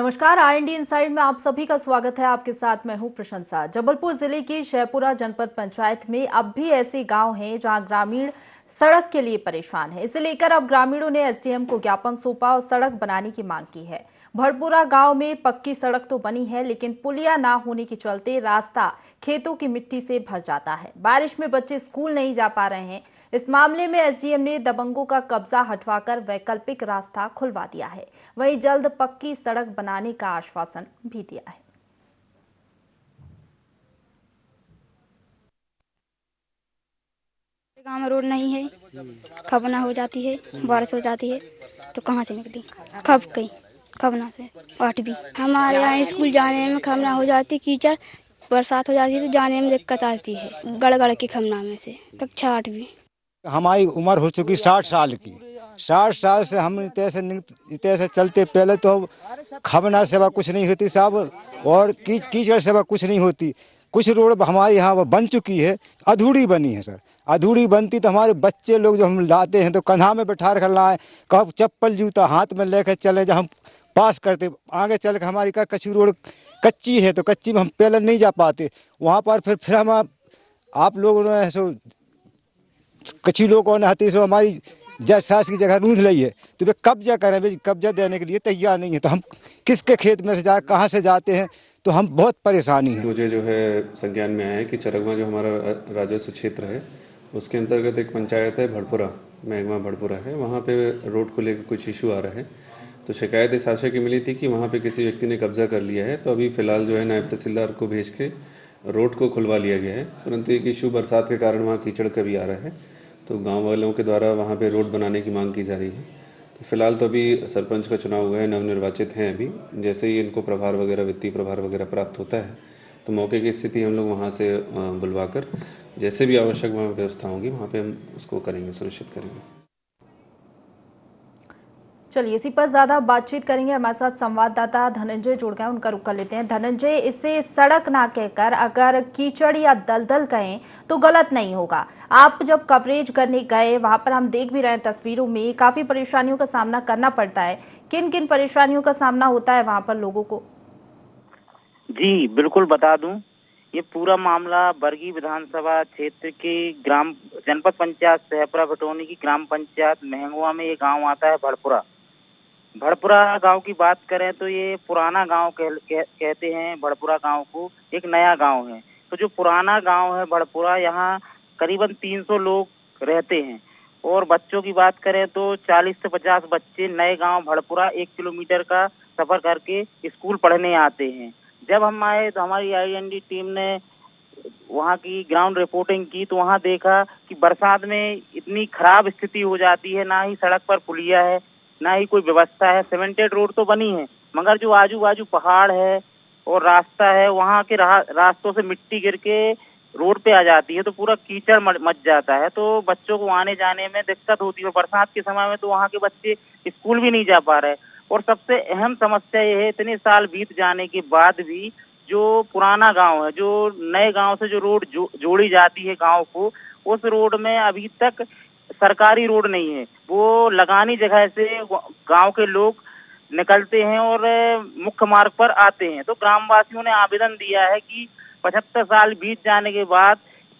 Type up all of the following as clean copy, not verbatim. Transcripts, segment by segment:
नमस्कार, IND inside में आप सभी का स्वागत है। आपके साथ मैं हूं प्रशंसा। जबलपुर जिले की शहपुरा जनपद पंचायत में अब भी ऐसे गांव हैं जहां ग्रामीण सड़क के लिए परेशान है। इसे लेकर अब ग्रामीणों ने एसडीएम को ज्ञापन सौंपा और सड़क बनाने की मांग की है। भड़पुरा गांव में पक्की सड़क तो बनी है, लेकिन पुलिया ना होने के चलते रास्ता खेतों की मिट्टी से भर जाता है। बारिश में बच्चे स्कूल नहीं जा पा रहे हैं। इस मामले में एसडीएम ने दबंगों का कब्जा हटवाकर वैकल्पिक रास्ता खुलवा दिया है। वहीं जल्द पक्की सड़क बनाने का आश्वासन भी दिया है। गांव में रोड नहीं है, खबना हो जाती है, बारिश हो जाती है तो कहाँ से निकली खबना से 8 भी हमारे यहाँ स्कूल जाने में खबना हो जाती, कीचड़ बरसात हो जाती है तो जाने में दिक्कत आती है। गड़ के खबना में से कक्षा 8 भी। हमारी उम्र हो चुकी 60 साल की। 60 साल से हम इतने चलते, पहले तो खबना सेवा कुछ नहीं होती साहब, और कीचड़ सेवा कुछ नहीं होती। कुछ रोड हमारे यहाँ बन चुकी है, अधूरी बनी है सर। अधूरी बनती तो हमारे बच्चे लोग जो हम लाते हैं तो कंधा में बैठा कर लाए, कब चप्पल जूता हाथ में लेकर चले, जब हम पास करते आगे चल कर हमारी का कच्ची रोड कच्ची है तो कच्ची में हम पहले नहीं जा पाते। वहाँ पर फिर हम आप लोगों ने सो कच्ची लोगों ने आती सो हमारी सास की जगह रूंध ली है, तो वे कब्जा करें, वे कब्जा देने के लिए तैयार नहीं है। तो हम किसके खेत में से कहाँ से जाते हैं, तो हम बहुत परेशानी है। मुझे जो है संज्ञान में आया है कि चरगवा जो हमारा राजस्व क्षेत्र है उसके अंतर्गत एक पंचायत है भड़पुरा, महगमा भड़पुरा है। वहाँ पे रोड को लेकर कुछ इशू आ रहा है। तो शिकायत इस आशय की मिली थी कि वहाँ पे किसी व्यक्ति ने कब्जा कर लिया है। तो अभी फ़िलहाल जो है नायब तहसीलदार को भेज के रोड को खुलवा लिया गया है, परंतु एक इशू बरसात के कारण वहाँ कीचड़ का भी आ रहा है। तो गांव वालों के द्वारा वहाँ पे रोड बनाने की मांग की जा रही है। तो फिलहाल तो अभी सरपंच का चुनाव हुआ है, नवनिर्वाचित हैं अभी। जैसे ही इनको प्रभार वगैरह, वित्तीय प्रभार वगैरह प्राप्त होता है तो मौके की स्थिति हम लोग वहाँ से बुलवाकर जैसे भी आवश्यक वहाँ व्यवस्था होगी वहाँ पे हम उसको करेंगे, सुनिश्चित करेंगे। चलिए, इसी पर ज्यादा बातचीत करेंगे। हमारे साथ संवाददाता धनंजय जुड़ गए, उनका रुख कर लेते हैं। धनंजय, इसे सड़क ना कहकर अगर कीचड़ या दलदल कहें तो गलत नहीं होगा। आप जब कवरेज करने गए वहां पर हम देख भी रहे हैं तस्वीरों में, काफी परेशानियों का सामना करना पड़ता है। किन किन परेशानियों का सामना होता है वहां पर लोगों को? जी बिल्कुल बता दूं, ये पूरा मामला बरगी विधानसभा क्षेत्र के ग्राम जनपद पंचायत शहपुरा भटोनी की ग्राम पंचायत महंगवा में ये गांव आता है भड़पुरा। भड़पुरा गांव की बात करें तो ये पुराना गांव कहते हैं भड़पुरा गांव को, एक नया गांव है। तो जो पुराना गांव है भड़पुरा, यहाँ करीबन 300 लोग रहते हैं। और बच्चों की बात करें तो 40 से 50 बच्चे नए गांव भड़पुरा 1 किलोमीटर का सफर करके स्कूल पढ़ने आते हैं। जब हम आए तो हमारी आईएनडी टीम ने वहाँ की ग्राउंड रिपोर्टिंग की तो वहाँ देखा कि बरसात में इतनी खराब स्थिति हो जाती है, ना ही सड़क पर पुलिया है, ना ही कोई व्यवस्था है। सीमेंटेड रोड तो बनी है, मगर जो आजू बाजू पहाड़ है और रास्ता है, वहाँ के रास्तों से मिट्टी गिर के रोड पे आ जाती है तो पूरा कीचड़ मच जाता है। तो बच्चों को आने जाने में दिक्कत होती है। बरसात के समय में तो वहाँ के बच्चे स्कूल भी नहीं जा पा रहे। और सबसे अहम समस्या ये है, इतने साल बीत जाने के बाद भी जो पुराना गांव है, जो नए गांव से जो रोड जोड़ी जाती है गांव को, उस रोड में अभी तक सरकारी रोड नहीं है। वो लगानी जगह से गांव के लोग निकलते हैं और मुख्य मार्ग पर आते हैं। तो ग्रामवासियों ने आवेदन दिया है कि 75 साल बीत जाने के बाद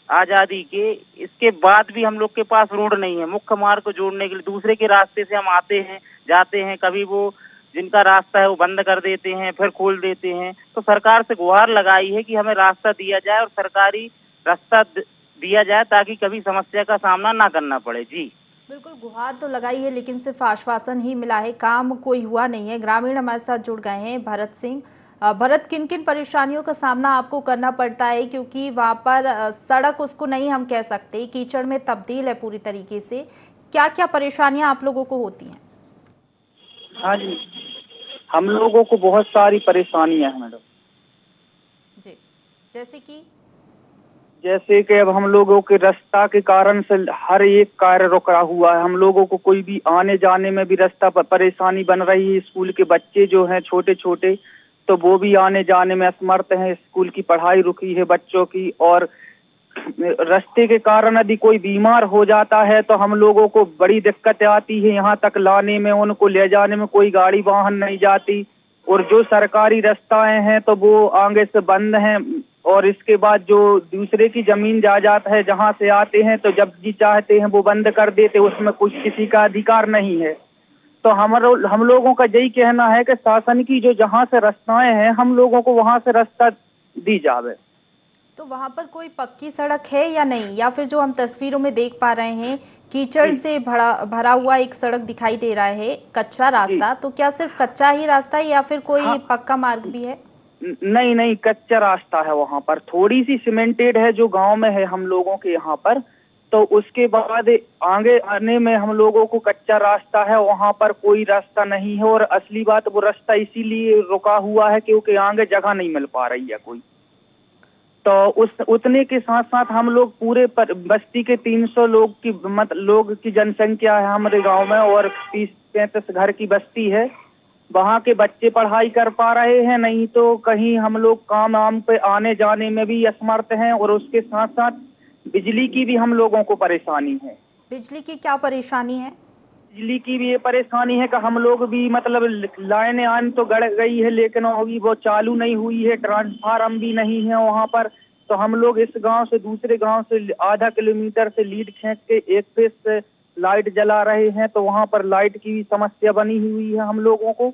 आजादी के, इसके बाद भी हम लोग के पास रोड नहीं है मुख्य मार्ग को जोड़ने के लिए। दूसरे के रास्ते से हम आते हैं जाते हैं, कभी वो जिनका रास्ता है वो बंद कर देते हैं, फिर खोल देते हैं। तो सरकार से गुहार लगाई है कि हमें रास्ता दिया जाए और सरकारी रास्ता दिया जाए ताकि कभी समस्या का सामना ना करना पड़े। जी बिल्कुल, गुहार तो लगाई है लेकिन सिर्फ आश्वासन ही मिला है, काम कोई हुआ नहीं है। ग्रामीण हमारे साथ जुड़ गए हैं, भरत सिंह। भरत, किन किन परेशानियों का सामना आपको करना पड़ता है, क्योंकि वहां पर सड़क उसको नहीं हम कह सकते, कीचड़ में तब्दील है पूरी तरीके से। क्या क्या परेशानियां आप लोगों को होती हैं? हाँ जी, हम लोगों को बहुत सारी परेशानियां हैं मैडम जी। जैसे कि अब हम लोगों के रास्ता के कारण से हर एक कार्य रुका हुआ है। हम लोगों को कोई भी आने जाने में भी रास्ता पर परेशानी बन रही है। स्कूल के बच्चे जो हैं छोटे छोटे, तो वो भी आने जाने में असमर्थ हैं। स्कूल की पढ़ाई रुकी है बच्चों की, और रास्ते के कारण यदि कोई बीमार हो जाता है तो हम लोगों को बड़ी दिक्कत आती है। यहाँ तक लाने में, उनको ले जाने में कोई गाड़ी वाहन नहीं जाती। और जो सरकारी रास्ताएं हैं तो वो आगे से बंद हैं। और इसके बाद जो दूसरे की जमीन जायदाद है जहां से आते हैं तो जब जी चाहते हैं वो बंद कर देते, उसमें कुछ किसी का अधिकार नहीं है। तो हम लोगों का यही कहना है कि शासन की जो जहां से रास्ताएं हैं हम लोगों को वहां से रास्ता दी जावे। तो वहां पर कोई पक्की सड़क है या नहीं, या फिर जो हम तस्वीरों में देख पा रहे हैं कीचड़ से भरा हुआ एक सड़क दिखाई दे रहा है, कच्चा रास्ता, तो क्या सिर्फ कच्चा ही रास्ता है या फिर कोई पक्का मार्ग भी है? नहीं नहीं, कच्चा रास्ता है वहां पर, थोड़ी सी सीमेंटेड है जो गांव में है हम लोगों के यहाँ पर। तो उसके बाद आगे आने में हम लोगों को कच्चा रास्ता है, वहां पर कोई रास्ता नहीं है। और असली बात वो रास्ता इसीलिए रुका हुआ है क्योंकि आगे जगह नहीं मिल पा रही है कोई। तो उतने के साथ साथ हम लोग पूरे बस्ती के 300 लोग की जनसंख्या है हमारे गांव में, और 30-35 घर की बस्ती है। वहाँ के बच्चे पढ़ाई कर पा रहे हैं, नहीं तो कहीं हम लोग काम आम पे आने जाने में भी असमर्थ हैं। और उसके साथ साथ बिजली की भी हम लोगों को परेशानी है। बिजली की क्या परेशानी है? बिजली की भी ये परेशानी है कि हम लोग भी मतलब लाइनें आन तो गड़ गई है लेकिन अभी वो चालू नहीं हुई है, ट्रांसफार्मर भी नहीं है वहाँ पर। तो हम लोग इस गांव से दूसरे गांव से आधा किलोमीटर से लीड खींच के एक फेस से लाइट जला रहे हैं, तो वहाँ पर लाइट की भी समस्या बनी हुई है हम लोगों को।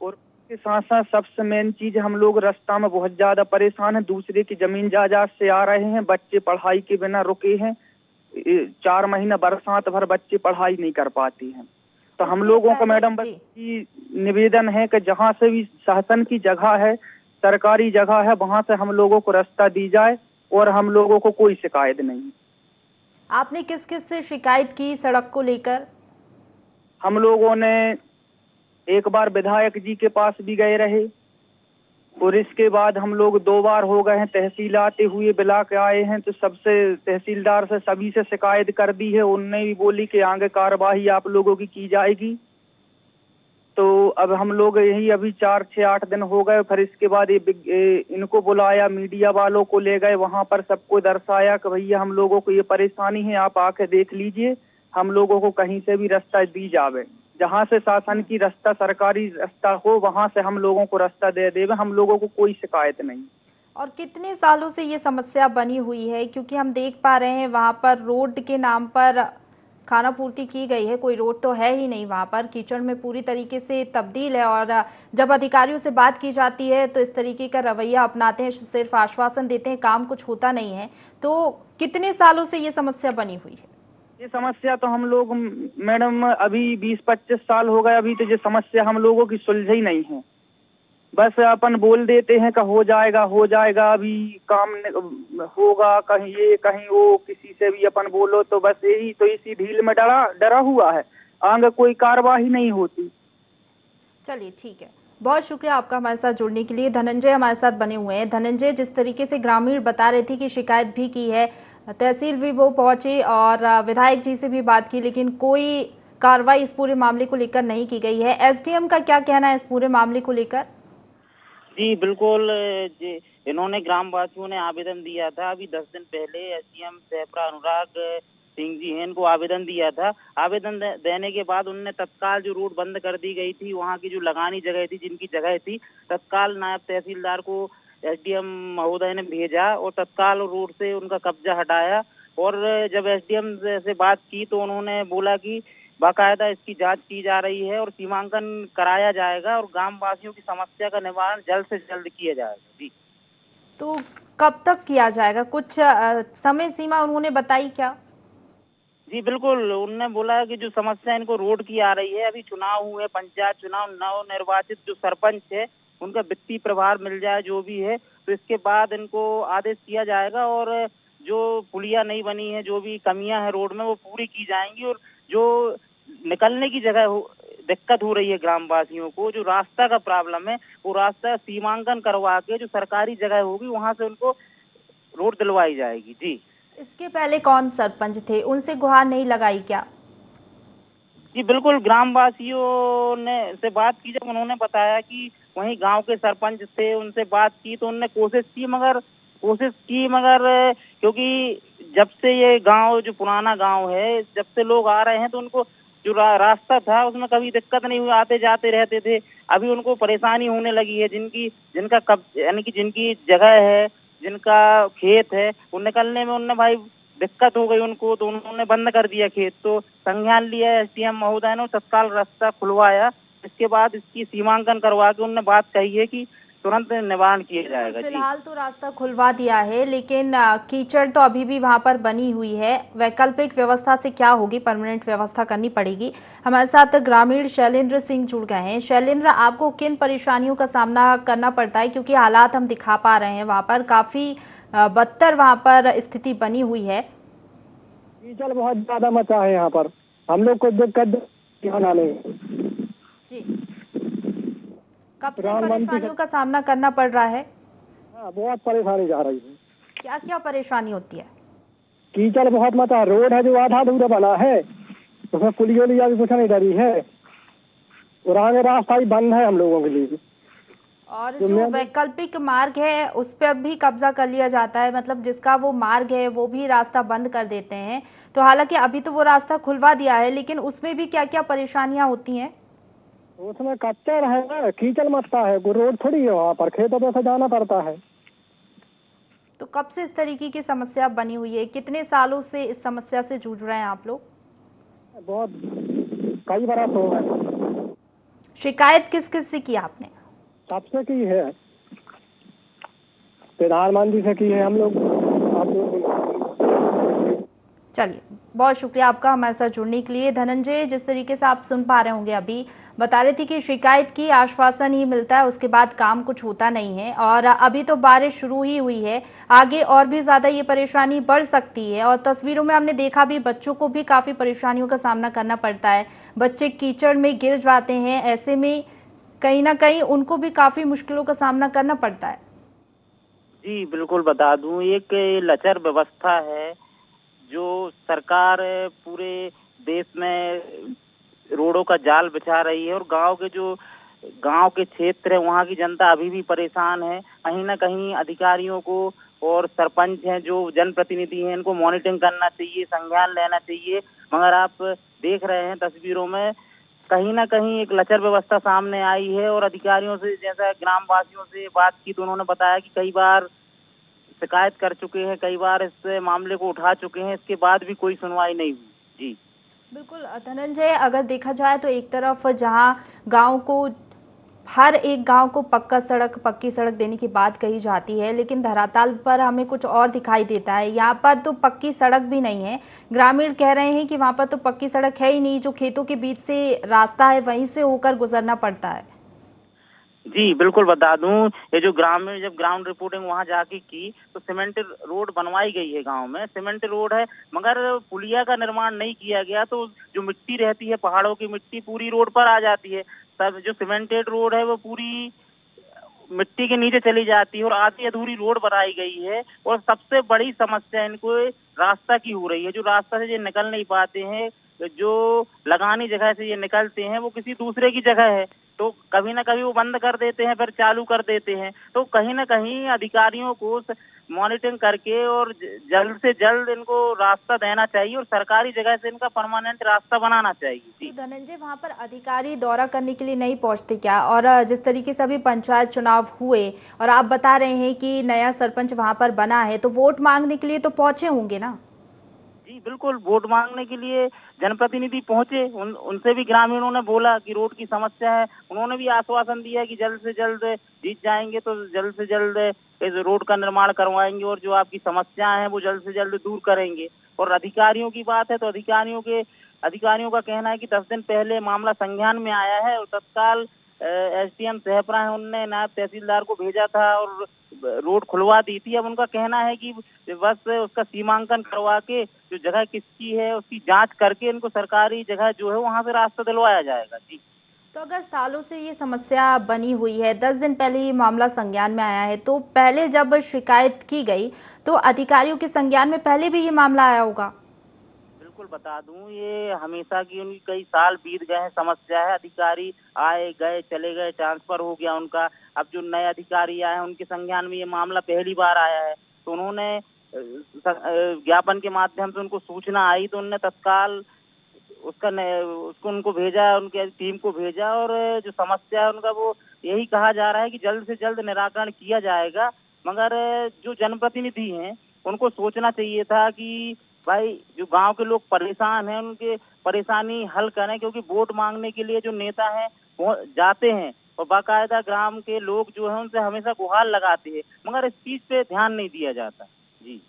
और के साथ साथ सबसे मेन चीज, हम लोग रास्ता में बहुत ज्यादा परेशान है, दूसरे की जमीन जायदाद से आ रहे हैं, बच्चे पढ़ाई के बिना रुके हैं। 4 महीना बरसात भर बच्चे पढ़ाई नहीं कर पाते हैं। तो हम लोगों का मैडम बस की निवेदन है कि जहाँ से भी शासन की जगह है, सरकारी जगह है, वहाँ से हम लोगों को रास्ता दी जाए और हम लोगों को कोई शिकायत नहीं। आपने किस किस से शिकायत की सड़क को लेकर? हम लोगों ने एक बार विधायक जी के पास भी गए रहे, और इसके बाद हम लोग 2 बार हो गए हैं तहसील आते हुए ब्लॉक आए हैं। तो सबसे तहसीलदार से सभी से शिकायत कर दी है, उनने भी बोली कि आगे कार्रवाई आप लोगों की जाएगी। तो अब हम लोग यही अभी 4-6-8 दिन हो गए, फिर इसके बाद इनको बुलाया, मीडिया वालों को ले गए, वहां पर सबको दर्शाया कि भैया हम लोगों को ये परेशानी है, आप आके देख लीजिए, हम लोगों को कहीं से भी रास्ता दी जावे, जहां से शासन की रास्ता सरकारी रास्ता हो वहां से हम लोगों को रास्ता दे देवे, हम लोगों को कोई शिकायत नहीं। और कितने सालों से ये समस्या बनी हुई है? क्योंकि हम देख पा रहे हैं वहां पर रोड के नाम पर खाना पूर्ति की गई है, कोई रोड तो है ही नहीं वहां पर, कीचड़ में पूरी तरीके से तब्दील है। और जब अधिकारियों से बात की जाती है तो इस तरीके का रवैया अपनाते हैं, सिर्फ आश्वासन देते हैं, काम कुछ होता नहीं है। तो कितने सालों से ये समस्या बनी हुई है? ये समस्या तो हम लोग मैडम अभी 20-25 साल हो गए, अभी तो ये समस्या हम लोगों की सुलझी ही नहीं है। बस अपन बोल देते हैं कि हो जाएगा, अभी काम होगा, कहीं ये कहीं वो, किसी से भी अपन बोलो तो बस यही तो इसी ढील में डरा हुआ है, आगे कोई कार्रवाई नहीं होती। चलिए ठीक है, बहुत शुक्रिया आपका हमारे साथ जुड़ने के लिए। धनंजय हमारे साथ बने हुए हैं। धनंजय, जिस तरीके से ग्रामीण बता रहे थे कि शिकायत भी की है, तहसील भी वो पहुंचे और विधायक जी से भी बात की, लेकिन कोई कार्रवाई इस पूरे मामले को लेकर नहीं की गई है। एसडीएम का क्या कहना है इस पूरे मामले को लेकर? जी बिल्कुल, इन्होंने ग्रामवासियों ने आवेदन दिया था अभी 10 दिन पहले, एसडीएम सहपुरा अनुराग सिंह जी हैं, इनको आवेदन दिया था। आवेदन देने के बाद उनने तत्काल जो रोड बंद कर दी गई थी, वहाँ की जो लगानी जगह थी, जिनकी जगह थी, तत्काल नायब तहसीलदार को एसडीएम महोदय ने भेजा और तत्काल रोड से उनका कब्जा हटाया। और जब एसडीएम से बात की तो उन्होंने बोला कि बाकायदा इसकी जांच की जा रही है और सीमांकन कराया जाएगा और ग्रामवासियों की समस्या का निवारण जल्द से जल्द किया जाएगा। जी, तो कब तक किया जाएगा? कुछ समय सीमा उन्होंने बताई क्या? जी बिल्कुल, उन्होंने बोला कि जो समस्या इनको रोड की आ रही है, अभी चुनाव हुए, पंचायत चुनाव, नव निर्वाचित जो सरपंच है उनका वित्तीय प्रभार मिल जाए जो भी है, तो इसके बाद इनको आदेश किया जाएगा और जो पुलिया नहीं बनी है, जो भी कमियां हैं रोड में, वो पूरी की जाएंगी। और जो निकलने की जगह दिक्कत हो रही है ग्रामवासियों को, जो रास्ता का प्रॉब्लम है, वो रास्ता सीमांकन करवा के जो सरकारी जगह होगी वहां से उनको रोड दिलवाई जाएगी। जी, इसके पहले कौन सरपंच थे, उनसे गुहार नहीं लगाई क्या? जी बिल्कुल, ग्रामवासियों ने से बात की, जब उन्होंने बताया कि वहीं गांव के सरपंच थे, उनसे बात की तो उन्होंने कोशिश की मगर क्योंकि जब से ये गांव जो पुराना गांव है, जब से लोग आ रहे हैं तो उनको जो रास्ता था उसमें कभी दिक्कत नहीं हुई, आते जाते रहते थे। अभी उनको परेशानी होने लगी है, जिनका यानी कि जिनकी जगह है, जिनका खेत है, वो निकलने में उनने भाई दिक्कत हो गई उनको, तो उन्होंने बंद कर दिया खेत। तो संज्ञान लिया एसडीएम महोदय ने, तत्काल रास्ता खुलवाया। इसके बाद इसकी सीमांकन करवा के उन्होंने बात कही है कि तुरंत निवारण किया जाएगा। फिलहाल तो रास्ता खुलवा दिया है, लेकिन कीचड़ तो अभी भी वहां पर बनी हुई है। वैकल्पिक व्यवस्था से क्या होगी, परमानेंट व्यवस्था करनी पड़ेगी। हमारे साथ ग्रामीण शैलेंद्र सिंह जुड़ गए हैं। शैलेंद्र, आपको किन परेशानियों का सामना करना पड़ता है, क्योंकि हालात हम दिखा पा रहे हैं वहां पर काफी बदतर वहां पर स्थिति बनी हुई है। कीचड़ बहुत ज्यादा मचा है यहाँ पर, हम लोग को दिक्कत जी, कब से परेशानियों का सामना करना पड़ रहा है? हाँ, बहुत परेशानी जा रही है। क्या क्या परेशानी होती है? कीचड़ बहुत मचा, रोड है जो आधा अधूरा बना है, उसमें पुलियो लिया भी कुछ नहीं डरी है, और आगे रास्ता ही बंद है हम लोगों के लिए। और जो वैकल्पिक मार्ग है उस पर भी कब्जा कर लिया जाता है, मतलब जिसका वो मार्ग है वो भी रास्ता बंद कर देते हैं। तो हालांकि अभी तो वो रास्ता खुलवा दिया है, लेकिन उसमें भी क्या क्या परेशानियां होती हैं? उसमें कच्चा है ना, कीचड़ मचता है, वो रोड थोड़ी है, वहाँ पर खेतों पे से जाना पड़ता है। तो कब से इस तरीके की समस्या बनी हुई है, कितने सालों से इस समस्या से जूझ रहे हैं आप लोग? बहुत कई बरस हो गए। शिकायत किस किस से की आपने? सबसे की है, प्रधानमंत्री से की है हम लोग। चलिए, बहुत शुक्रिया आपका हमारे साथ जुड़ने के लिए। धनंजय, जिस तरीके से आप सुन पा रहे होंगे, अभी बता रहे थे कि शिकायत की आश्वासन ही मिलता है, उसके बाद काम कुछ होता नहीं है। और अभी तो बारिश शुरू ही हुई है, आगे और भी ज्यादा ये परेशानी बढ़ सकती है। और तस्वीरों में हमने देखा भी, बच्चों को भी काफी परेशानियों का सामना करना पड़ता है। बच्चे कीचड़ में गिर जाते हैं, ऐसे में कहीं ना कहीं उनको भी काफी मुश्किलों का सामना करना पड़ता है। जी बिल्कुल, बता दूं, एक लचर व्यवस्था है जो सरकार पूरे देश में रोडों का जाल बिछा रही है, और गांव के क्षेत्र है वहां की जनता अभी भी परेशान है। कहीं ना कहीं अधिकारियों को और सरपंच हैं जो जनप्रतिनिधि हैं, इनको मॉनिटरिंग करना चाहिए, संज्ञान लेना चाहिए। मगर आप देख रहे हैं तस्वीरों में, कहीं ना कहीं एक लचर व्यवस्था सामने आई है। और अधिकारियों से, जैसा ग्रामवासियों से बात की तो उन्होंने बताया कि कई बार शिकायत कर चुके हैं, कई बार इस मामले को उठा चुके हैं, इसके बाद भी कोई सुनवाई नहीं हुई। जी बिल्कुल धनंजय, अगर देखा जाए तो एक तरफ जहां हर एक गांव को पक्की सड़क देने की बात कही जाती है, लेकिन धरातल पर हमें कुछ और दिखाई देता है। यहाँ पर तो पक्की सड़क भी नहीं है। ग्रामीण कह रहे हैं कि वहां पर तो पक्की सड़क है ही नहीं, जो खेतों के बीच से रास्ता है वहीं से होकर गुजरना पड़ता है। जी बिल्कुल, बता दूं, ये जो ग्रामीण जब ग्राउंड रिपोर्टिंग वहां जाके की तो सीमेंट रोड बनवाई गई है, गांव में सीमेंट रोड है, मगर पुलिया का निर्माण नहीं किया गया। तो जो मिट्टी रहती है, पहाड़ों की मिट्टी पूरी रोड पर आ जाती है। तब जो सीमेंटेड रोड है वो पूरी मिट्टी के नीचे चली जाती है और आधी अधूरी रोड बनाई गई है। और सबसे बड़ी समस्या इनको रास्ता की हो रही है। जो रास्ता से ये निकल नहीं पाते हैं, जो लगानी जगह से ये निकलते हैं वो किसी दूसरे की जगह है, तो कभी ना कभी वो बंद कर देते हैं, फिर चालू कर देते हैं। तो कहीं ना कहीं अधिकारियों को मॉनिटरिंग करके और जल्द से जल्द इनको रास्ता देना चाहिए और सरकारी जगह से इनका परमानेंट रास्ता बनाना चाहिए। तो धनंजय, वहां पर अधिकारी दौरा करने के लिए नहीं पहुंचते क्या? और जिस तरीके से अभी पंचायत चुनाव हुए और आप बता रहे हैं कि नया सरपंच वहां पर बना है, तो वोट मांगने के लिए तो पहुंचे होंगे ना? जी बिल्कुल, वोट मांगने के लिए जनप्रतिनिधि पहुंचे, उनसे भी ग्रामीणों ने बोला कि रोड की समस्या है। उन्होंने भी आश्वासन दिया कि जल्द से जल्द जीत जाएंगे तो जल्द से जल्द इस रोड का निर्माण करवाएंगे और जो आपकी समस्याएं हैं वो जल्द से जल्द दूर करेंगे। और अधिकारियों की बात है तो अधिकारियों का कहना है कि 10 दिन पहले मामला संज्ञान में आया है और तत्काल एसडीएम सहपरा है, उनने नायब तहसीलदार को भेजा था और रोड खुलवा दी थी। अब उनका कहना है कि बस उसका सीमांकन करवा के जो जगह किसकी है उसकी जांच करके इनको सरकारी जगह जो है वहां से रास्ता दिलवाया जाएगा। जी, तो अगर सालों से ये समस्या बनी हुई है, 10 दिन पहले ये मामला संज्ञान में आया है, तो पहले जब शिकायत की गई तो अधिकारियों के संज्ञान में पहले भी ये मामला आया होगा? बिल्कुल, बता दूं, ये हमेशा की उनकी कई साल बीत गए हैं समस्या है। अधिकारी आए गए चले गए, ट्रांसफर हो गया उनका। अब जो नए अधिकारी आए हैं उनके संज्ञान में ये मामला पहली बार आया है। तो उन्होंने ज्ञापन के माध्यम से उनको सूचना आई तो उन्होंने तत्काल उसको उनको भेजा, उनके टीम को भेजा, और जो समस्या है उनका वो यही कहा जा रहा है कि जल्द से जल्द निराकरण किया जाएगा। मगर जो जनप्रतिनिधि हैं उनको सोचना चाहिए था कि भाई जो गांव के लोग परेशान हैं उनके परेशानी हल करें, क्योंकि वोट मांगने के लिए जो नेता हैं वो जाते हैं और बाकायदा ग्राम के लोग जो हैं उनसे हमेशा गुहार लगाते हैं, मगर इस चीज पे ध्यान नहीं दिया जाता। जी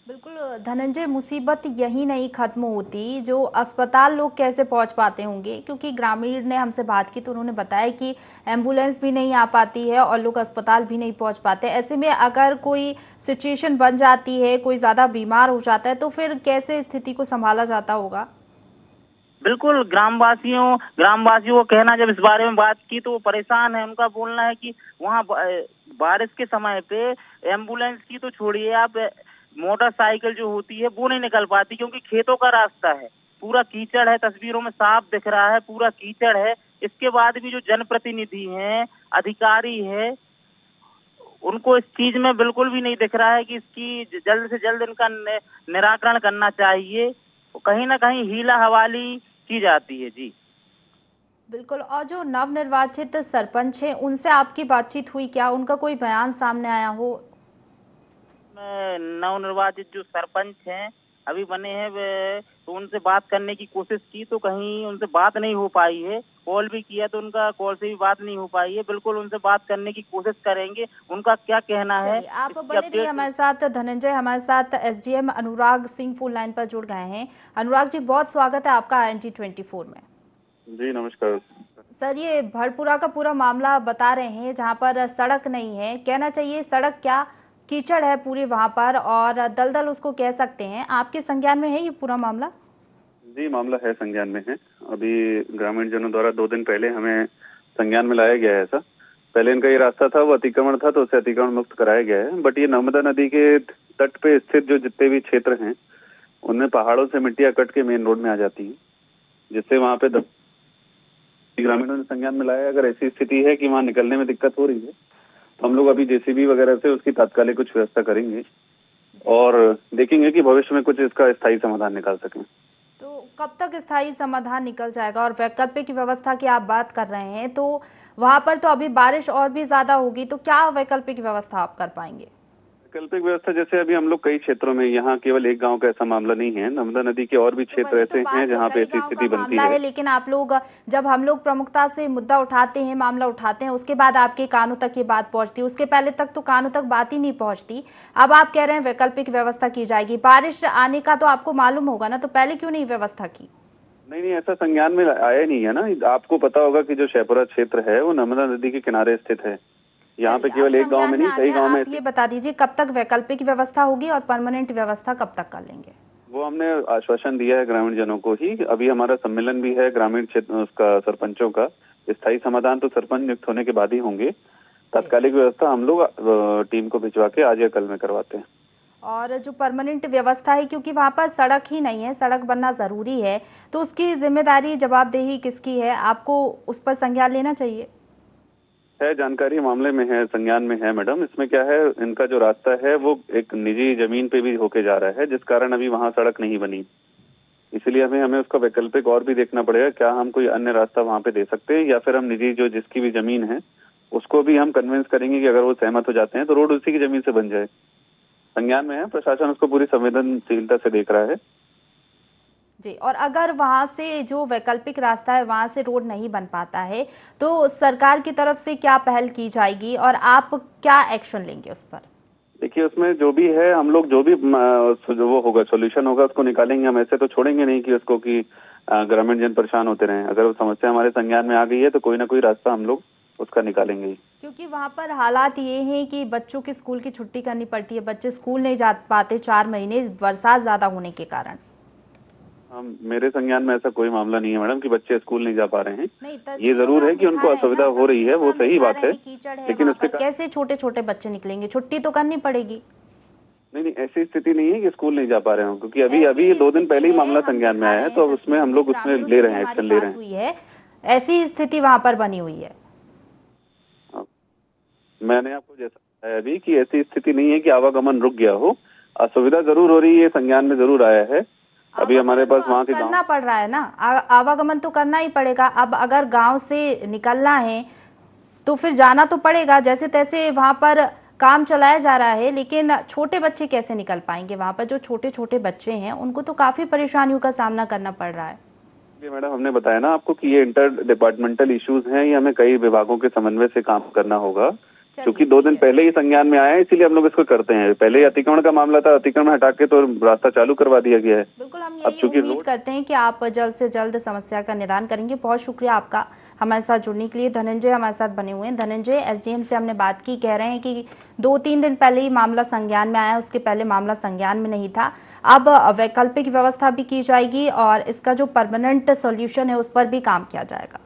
बिल्कुल धनंजय, मुसीबत यही नहीं खत्म होती, जो अस्पताल लोग कैसे पहुंच पाते होंगे, क्योंकि ग्रामीण ने हमसे बात की तो उन्होंने बताया कि एम्बुलेंस भी नहीं आ पाती है और लोग अस्पताल भी नहीं पहुंच पाते। ऐसे में अगर कोई सिचुएशन बन जाती है, कोई ज्यादा बीमार हो जाता है, तो फिर कैसे स्थिति को संभाला जाता होगा? बिल्कुल, ग्रामवासियों को कहना, जब इस बारे में बात की तो वो परेशान है। उनका बोलना है कि वहाँ बारिश के समय पे एम्बुलेंस की तो छोड़िए, आप मोटरसाइकिल जो होती है वो नहीं निकल पाती, क्योंकि खेतों का रास्ता है, पूरा कीचड़ है, तस्वीरों में साफ दिख रहा है, पूरा कीचड़ है। इसके बाद भी जो जनप्रतिनिधि हैं, अधिकारी है, उनको इस चीज में बिल्कुल भी नहीं दिख रहा है कि इसकी जल्द से जल्द इनका निराकरण करना चाहिए। कहीं ना कहीं हीला हवाली की जाती है। जी बिल्कुल। और जो नवनिर्वाचित सरपंच हैं उनसे आपकी बातचीत हुई क्या? उनका कोई बयान सामने आया हो? नवनिर्वाचित जो सरपंच हैं अभी बने हैं, तो उनसे बात करने की कोशिश की तो कहीं उनसे बात नहीं हो पाई है। कॉल भी किया तो उनका कॉल से भी बात नहीं हो पाई है। बिल्कुल उनसे बात करने की कोशिश करेंगे, उनका क्या कहना है। आप बने रहिए हमारे साथ। धनंजय, हमारे साथ SDM Anurag Singh phone line पर जुड़ गए हैं। अनुराग जी, बहुत स्वागत है आपका ING 24 में। जी नमस्कार सर, ये भड़पुरा का पूरा मामला बता रहे हैं, जहाँ पर सड़क नहीं है, कहना चाहिए सड़क क्या, कीचड़ है पूरी वहां पर और दलदल उसको कह सकते हैं। आपके संज्ञान में है ये पूरा मामला? जी मामला है, संज्ञान में है। अभी ग्रामीण जनों द्वारा 2 दिन पहले हमें संज्ञान में लाया गया है। ऐसा पहले इनका ये रास्ता था वो अतिक्रमण था, तो उसे अतिक्रमण मुक्त कराया गया है। बट ये नर्मदा नदी के तट पे स्थित जो जितने भी क्षेत्र हैं उनमें पहाड़ों से मिट्टियां कट के मेन रोड में आ जाती है, जिससे वहाँ पे ग्रामीणों ने संज्ञान में लाया। अगर ऐसी स्थिति है कि वहाँ निकलने में दिक्कत हो रही है तो हम लोग अभी JCB वगैरह से उसकी तात्कालिक कुछ व्यवस्था करेंगे और देखेंगे कि भविष्य में कुछ इसका स्थायी समाधान निकाल सकें। तो कब तक स्थायी समाधान निकल जाएगा? और वैकल्पिक व्यवस्था की आप बात कर रहे हैं, तो वहां पर तो अभी बारिश और भी ज्यादा होगी, तो क्या वैकल्पिक व्यवस्था आप कर पाएंगे? वैकल्पिक व्यवस्था जैसे अभी हम लोग कई क्षेत्रों में, यहाँ केवल एक गांव का ऐसा मामला नहीं है, नर्मदा नदी के और भी क्षेत्र ऐसे हैं जहाँ पे ऐसी स्थिति बनती है। लेकिन आप लोग, जब हम लोग प्रमुखता से मुद्दा उठाते हैं, मामला उठाते हैं, उसके बाद आपके कानों तक ये बात पहुंचती है। उसके पहले तक तो कानों तक बात ही नहीं पहुंचती। अब आप कह रहे हैं वैकल्पिक व्यवस्था की जाएगी। बारिश आने का तो आपको मालूम होगा ना, तो पहले क्यों नहीं व्यवस्था की? नहीं, ऐसा संज्ञान में आया नहीं है ना। आपको पता होगा कि जो शेपुरा क्षेत्र है वो नर्मदा नदी के किनारे स्थित है। यहाँ पे केवल एक गांव में नहीं, कई गांव में। ये बता दीजिए कब तक वैकल्पिक व्यवस्था होगी और परमानेंट व्यवस्था कब तक कर लेंगे? वो हमने आश्वासन दिया है ग्रामीण जनों को ही। अभी हमारा सम्मेलन भी है ग्रामीण क्षेत्र उसका सरपंचों का। स्थायी समाधान तो सरपंच नियुक्त होने के बाद ही होंगे। तात्कालिक व्यवस्था हम लोग टीम को भिजवा के आज या कल में करवाते हैं। और जो परमानेंट व्यवस्था है, क्योंकि वहां पर सड़क ही नहीं है, सड़क बनना जरूरी है, तो उसकी जिम्मेदारी, जवाबदेही किसकी है? आपको उस पर संज्ञान लेना चाहिए। है, जानकारी मामले में है, संज्ञान में है मैडम। इसमें क्या है, इनका जो रास्ता है वो एक निजी जमीन पे भी होके जा रहा है, जिस कारण अभी वहाँ सड़क नहीं बनी। इसलिए हमें उसका वैकल्पिक और भी देखना पड़ेगा, क्या हम कोई अन्य रास्ता वहाँ पे दे सकते हैं, या फिर हम निजी जो जिसकी भी जमीन है उसको भी हम कन्विंस करेंगे कि अगर वो सहमत हो जाते हैं तो रोड उसी की जमीन से बन जाए। संज्ञान में है, प्रशासन उसको पूरी संवेदनशीलता से देख रहा है। जी, और अगर वहां से जो वैकल्पिक रास्ता है वहां से रोड नहीं बन पाता है, तो सरकार की तरफ से क्या पहल की जाएगी और आप क्या एक्शन लेंगे उस पर? देखिए, उसमें जो भी है हम लोग जो भी वो होगा, सोल्यूशन होगा, उसको निकालेंगे। हम ऐसे तो छोड़ेंगे नहीं कि उसको कि ग्रामीण जन परेशान होते रहें। अगर वो समस्या हमारे संज्ञान में आ गई है तो कोई ना कोई रास्ता हम लोग उसका निकालेंगे ही। क्योंकि वहां पर हालात ये हैं कि बच्चों की स्कूल की छुट्टी करनी पड़ती है, बच्चे स्कूल नहीं जा पाते 4 महीने बरसात ज्यादा होने के कारण। मेरे संज्ञान में ऐसा कोई मामला नहीं है मैडम कि बच्चे स्कूल नहीं जा पा रहे हैं। ये जरूर है कि उनको असुविधा हो रही है, वो सही बात है, लेकिन उसके कैसे छोटे छोटे बच्चे निकलेंगे? छुट्टी तो करनी पड़ेगी। नहीं, ऐसी स्थिति नहीं है कि स्कूल नहीं जा पा रहे हो, क्योंकि अभी 2 दिन पहले ही मामला संज्ञान में आया है, तो उसमें हम लोग उसमें ले रहे हैं, एक्शन ले रहे हैं। ऐसी स्थिति वहाँ पर बनी हुई है। मैंने आपको जैसा बताया अभी कि ऐसी स्थिति नहीं है कि आवागमन रुक गया हो। असुविधा जरूर हो रही है, संज्ञान में जरूर आया है, अभी हमारे पास वहाँ के करना पड़ रहा है ना, आवागमन तो करना ही पड़ेगा। अब अगर गांव से निकलना है तो फिर जाना तो पड़ेगा, जैसे तैसे वहां पर काम चलाया जा रहा है, लेकिन छोटे बच्चे कैसे निकल पाएंगे? वहां पर जो छोटे छोटे बच्चे हैं उनको तो काफी परेशानियों का सामना करना पड़ रहा है। जी मैडम, हमने बताया ना आपको कि ये इंटर डिपार्टमेंटल इश्यूज हैं, ये हमें कई विभागों के समन्वय से काम करना होगा। क्योंकि 2 दिन पहले ही संज्ञान में आया है, इसीलिए हम लोग इसको करते हैं। पहले ही अतिक्रमण का मामला था, अतिक्रमण हटा के तो रास्ता चालू करवा दिया गया है। बिल्कुल, हम यही उम्मीद करते हैं कि आप जल्द से जल्द समस्या का निदान करेंगे। बहुत शुक्रिया आपका हमारे साथ जुड़ने के लिए। धनंजय हमारे साथ बने हुए हैं। धनंजय, एसडीएम से हमने बात की, कह रहे हैं कि 2-3 दिन पहले ही मामला संज्ञान में आया, उसके पहले मामला संज्ञान में नहीं था। अब वैकल्पिक व्यवस्था भी की जाएगी और इसका जो परमानेंट सॉल्यूशन है उस पर भी काम किया जाएगा।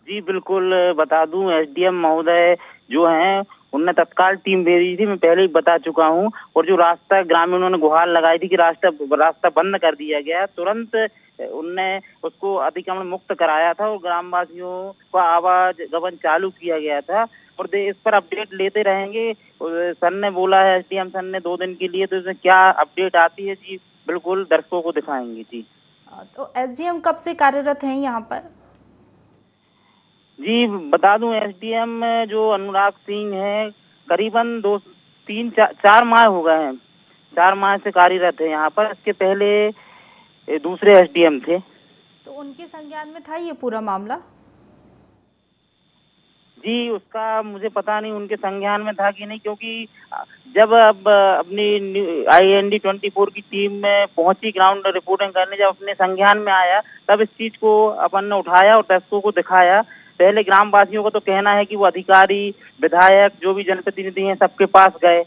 जी बिल्कुल, बता दूं एसडीएम महोदय जो हैं उनने तत्काल टीम भेजी थी, मैं पहले ही बता चुका हूं। और जो रास्ता ग्रामीणों ने गुहार लगाई थी कि रास्ता बंद कर दिया गया, तुरंत उनने उसको अतिक्रमण मुक्त कराया था और ग्रामवासियों का आवागमन चालू किया गया था। और इस पर अपडेट लेते रहेंगे। सर ने बोला है, एसडीएम सर ने 2 दिन के लिए, तो इसमें क्या अपडेट आती है जी बिल्कुल दर्शकों को दिखाएंगे। जी तो एसडीएम कब से कार्यरत हैं यहाँ पर? जी बता दूं एसडीएम जो अनुराग सिंह है करीबन 4 माह हो गए हैं, 4 माह से कार्यरत है यहाँ पर। इसके पहले दूसरे एसडीएम थे। तो उनके संज्ञान में था ये पूरा मामला? जी उसका मुझे पता नहीं उनके संज्ञान में था कि नहीं, क्योंकि जब अब अपनी IND 24 की टीम में पहुंची ग्राउंड रिपोर्टिंग करने, जब अपने संज्ञान में आया तब इस चीज को अपन ने उठाया और दर्शकों को दिखाया। पहले ग्रामवासियों का तो कहना है कि वो अधिकारी, विधायक, जो भी जनप्रतिनिधि हैं सबके पास गए,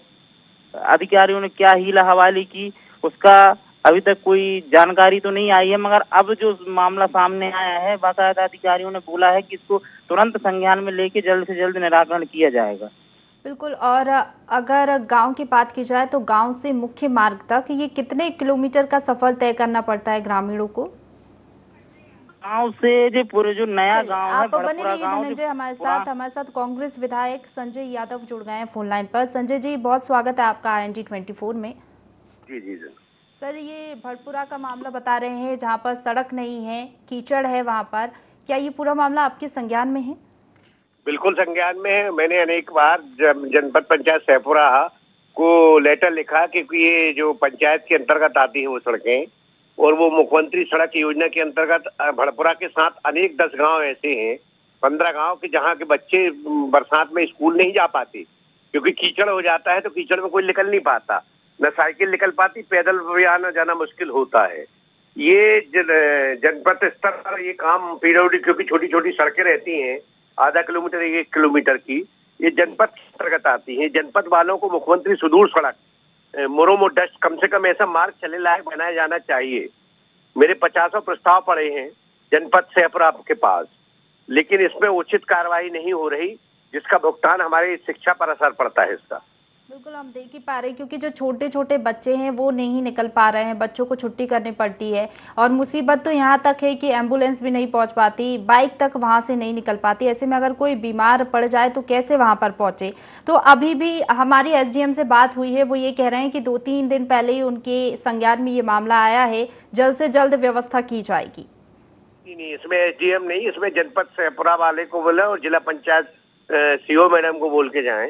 अधिकारियों ने क्या हीला हवाली की उसका अभी तक कोई जानकारी तो नहीं आई है। मगर अब जो मामला सामने आया है, बाकायदा अधिकारियों ने बोला है कि इसको तुरंत संज्ञान में लेके जल्द से जल्द निराकरण किया जाएगा। बिल्कुल। और अगर गांव की बात की जाए तो गांव से मुख्य मार्ग तक ये कितने किलोमीटर का सफर तय करना पड़ता है ग्रामीणों को? गांव से जो पूरे जो नया गांव है, आप बने रहिए धनंजय हमारे साथ कांग्रेस विधायक संजय यादव जुड़ गए हैं फोन लाइन पर। संजय जी, बहुत स्वागत है आपका IND 24 में। जी सर, ये भड़पुरा का मामला बता रहे हैं जहाँ पर सड़क नहीं है, कीचड़ है वहाँ पर, क्या ये पूरा मामला आपके संज्ञान में है? बिल्कुल संज्ञान में है। मैंने अनेक बार जनपद पंचायत सहपुरा को लेटर लिखा क्योंकि ये जो पंचायत के अंतर्गत आती है वो सड़कें, और वो मुख्यमंत्री सड़क योजना के अंतर्गत भड़पुरा के साथ अनेक 10 गांव ऐसे हैं, 15 गांव के जहाँ के बच्चे बरसात में स्कूल नहीं जा पाते क्योंकि कीचड़ हो जाता है। तो कीचड़ में कोई निकल नहीं पाता, न साइकिल निकल पाती, पैदल भी आना जाना मुश्किल होता है। ये जनपद स्तर पर ये काम पीडब्ल्यूडी, क्योंकि छोटी छोटी सड़कें रहती हैं, आधा किलोमीटर 1 किलोमीटर की, ये जनपद के अंतर्गत आती है। जनपद वालों को मुख्यमंत्री सुदूर सड़क, मोरोमो डस्ट, कम से कम ऐसा मार्ग चले लायक बनाया जाना चाहिए। मेरे 50 प्रस्ताव पड़े हैं जनपद सहपुरा के पास, लेकिन इसमें उचित कार्रवाई नहीं हो रही, जिसका भुगतान हमारी शिक्षा पर असर पड़ता है इसका। बिल्कुल, हम देख ही पा रहे हैं क्योंकि जो छोटे छोटे बच्चे हैं वो नहीं निकल पा रहे हैं, बच्चों को छुट्टी करनी पड़ती है। और मुसीबत तो यहाँ तक है कि एम्बुलेंस भी नहीं पहुँच पाती, बाइक तक वहाँ से नहीं निकल पाती। ऐसे में अगर कोई बीमार पड़ जाए तो कैसे वहाँ पर पहुँचे? तो अभी भी हमारी SDM से बात हुई है, वो ये कह रहे हैं कि 2-3 दिन पहले ही उनके संज्ञान में ये मामला आया है, जल्द से जल्द व्यवस्था की जाएगी। नहीं, इसमें SDM नहीं, इसमें जनपद सहपुरा वाले को बोला और जिला पंचायत CO मैडम को बोल के जाएं,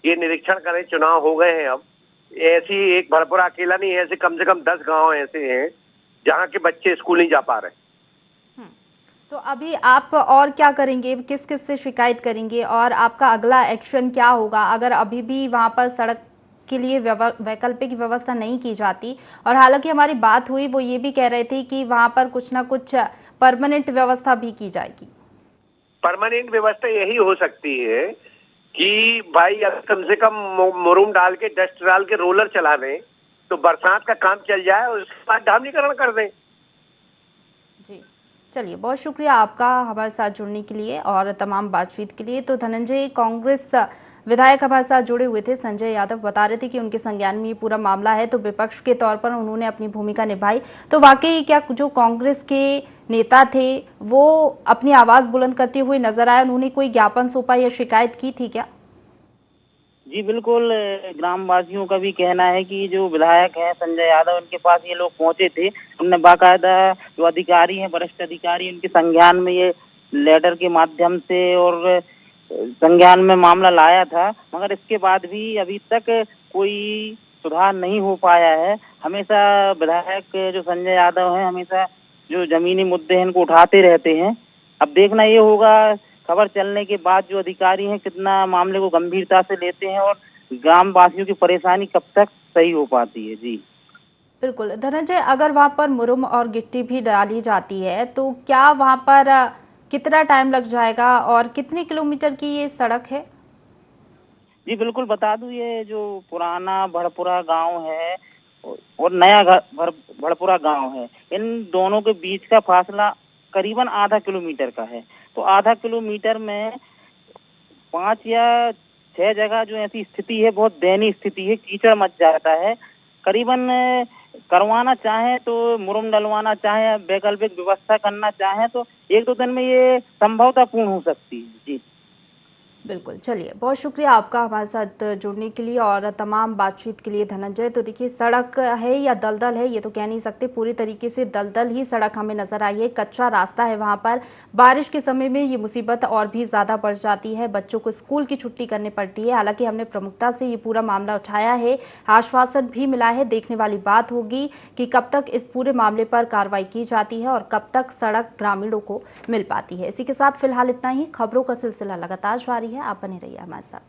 ये निरीक्षण करें। चुनाव हो गए हैं, अब ऐसी एक भड़पुरा अकेला नहीं है, ऐसे कम से कम 10 गांव ऐसे हैं जहां के बच्चे स्कूल नहीं जा पा रहे। तो अभी आप और क्या करेंगे, किस किस से शिकायत करेंगे और आपका अगला एक्शन क्या होगा अगर अभी भी वहां पर सड़क के लिए वैकल्पिक व्यवस्था नहीं की जाती? और हालांकि हमारी बात हुई, वो ये भी कह रहे थे कि वहां पर कुछ ना कुछ परमानेंट व्यवस्था भी की जाएगी। परमानेंट व्यवस्था यही हो सकती है कि भाई अब कम से कम मुरुम डाल के, डस्ट डाल के रोलर चला दें तो बरसात का काम चल जाए और उसके बाद डामरीकरण कर दें। जी चलिए, बहुत शुक्रिया आपका हमारे साथ जुड़ने के लिए और तमाम बातचीत के लिए। तो धनंजय, कांग्रेस विधायक हमारे साथ जुड़े हुए थे। संजय यादव बता रहे थे कि उनके संज्ञान में ये पूरा मामला है, तो विपक्ष के तौर पर उन्होंने अपनी भूमिका निभाई। तो वाकई क्या जो कांग्रेस के नेता थे वो अपनी आवाज बुलंद करते हुए नजर आए? उन्होंने कोई ज्ञापन सौंपा या शिकायत की थी क्या? जी बिल्कुल, ग्रामवासियों का भी कहना है कि जो विधायक हैं संजय यादव, उनके पास ये लोग पहुंचे थे। उनने बाकायदा जो अधिकारी हैं, वरिष्ठ अधिकारी, उनके संज्ञान में ये लेटर के माध्यम से और संज्ञान में मामला लाया था, मगर इसके बाद भी अभी तक कोई सुधार नहीं हो पाया है। हमेशा विधायक जो संजय यादव हैं हमेशा जो जमीनी मुद्दे हैं इनको उठाते रहते हैं। अब देखना ये होगा खबर चलने के बाद जो अधिकारी हैं कितना मामले को गंभीरता से लेते हैं और ग्रामवासियों की परेशानी कब तक सही हो पाती है। जी बिल्कुल धनंजय, अगर वहां पर मुरुम और गिट्टी भी डाली जाती है तो क्या वहां पर कितना टाइम लग जाएगा और कितने किलोमीटर की ये सड़क है? जी बिल्कुल बता दूं, ये जो पुराना भड़पुरा गांव है और नया भड़पुरा गांव है, इन दोनों के बीच का फासला करीबन आधा किलोमीटर का है। तो आधा किलोमीटर में 5 या 6 जगह जो ऐसी स्थिति है, बहुत दयनीय स्थिति है, कीचड़ मच जाता है। करीबन करवाना चाहे तो मुरुम डलवाना चाहे, वैकल्पिक व्यवस्था करना चाहे तो 1-2 दिन में ये संभवतः पूर्ण हो सकती है। जी बिल्कुल, चलिए बहुत शुक्रिया आपका हमारे साथ जुड़ने के लिए और तमाम बातचीत के लिए धनंजय। तो देखिए, सड़क है या दलदल है ये तो कह नहीं सकते, पूरी तरीके से दलदल ही सड़क हमें नजर आई है। कच्चा रास्ता है वहां पर, बारिश के समय में ये मुसीबत और भी ज्यादा बढ़ जाती है, बच्चों को स्कूल की छुट्टी करनी पड़ती है। हालांकि हमने प्रमुखता से ये पूरा मामला उठाया है, आश्वासन भी मिला है। देखने वाली बात होगी कि कब तक इस पूरे मामले पर कार्रवाई की जाती है और कब तक सड़क ग्रामीणों को मिल पाती है। इसी के साथ फिलहाल इतना ही। खबरों का सिलसिला लगातार जारी है, आप बने रहिए हमारे साथ।